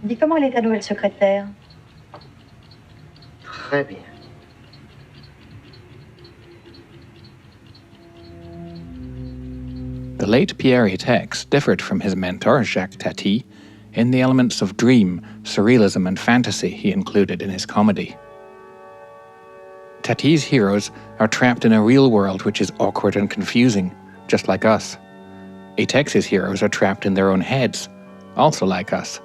Dis comment elle est ta nouvelle secrétaire? Très bien. The late Pierre Etaix differed from his mentor Jacques Tati in the elements of dream, surrealism and fantasy he included in his comedy. Tati's heroes are trapped in a real world which is awkward and confusing, just like us. Etaix's heroes are trapped in their own heads, also like us,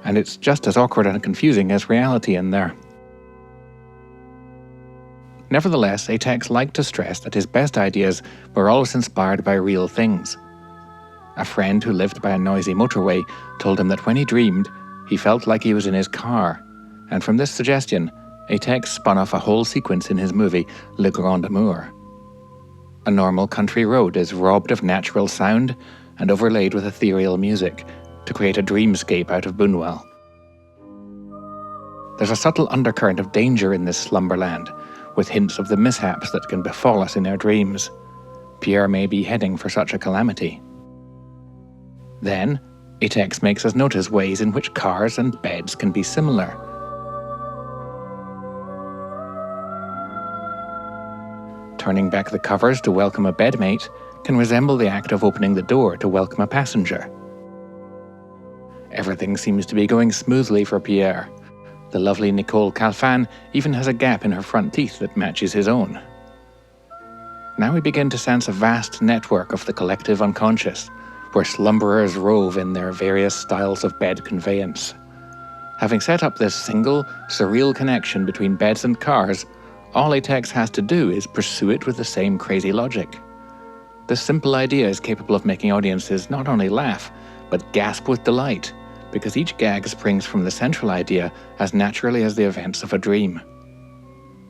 and it's just as awkward and confusing as reality in there. Nevertheless, Etaix liked to stress that his best ideas were always inspired by real things. A friend who lived by a noisy motorway told him that when he dreamed, he felt like he was in his car, and from this suggestion, Etaix spun off a whole sequence in his movie Le Grand Amour. A normal country road is robbed of natural sound and overlaid with ethereal music to create a dreamscape out of Buñuel. There's a subtle undercurrent of danger in this slumberland, with hints of the mishaps that can befall us in our dreams. Pierre may be heading for such a calamity. Then, Etaix makes us notice ways in which cars and beds can be similar. Turning back the covers to welcome a bedmate can resemble the act of opening the door to welcome a passenger. Everything seems to be going smoothly for Pierre. The lovely Nicole Calfan even has a gap in her front teeth that matches his own. Now we begin to sense a vast network of the collective unconscious, where slumberers rove in their various styles of bed conveyance. Having set up this single, surreal connection between beds and cars, all Etaix has to do is pursue it with the same crazy logic. This simple idea is capable of making audiences not only laugh, but gasp with delight, because each gag springs from the central idea as naturally as the events of a dream.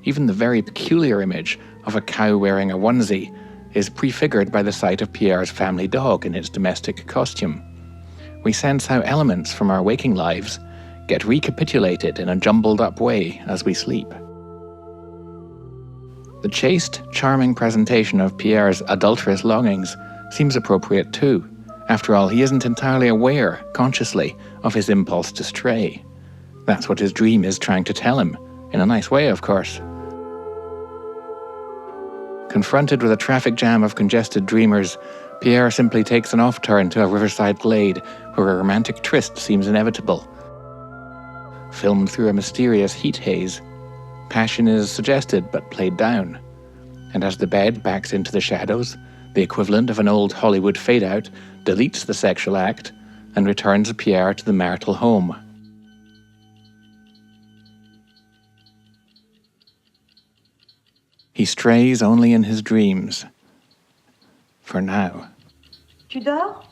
Even the very peculiar image of a cow wearing a onesie is prefigured by the sight of Pierre's family dog in its domestic costume. We sense how elements from our waking lives get recapitulated in a jumbled-up way as we sleep. The chaste, charming presentation of Pierre's adulterous longings seems appropriate too. After all, he isn't entirely aware, consciously, of his impulse to stray. That's what his dream is trying to tell him, in a nice way, of course. Confronted with a traffic jam of congested dreamers, Pierre simply takes an off-turn to a riverside glade where a romantic tryst seems inevitable. Filmed through a mysterious heat haze, passion is suggested but played down. And as the bed backs into the shadows, the equivalent of an old Hollywood fade-out deletes the sexual act and returns Pierre to the marital home. He strays only in his dreams. For now. Tu dors?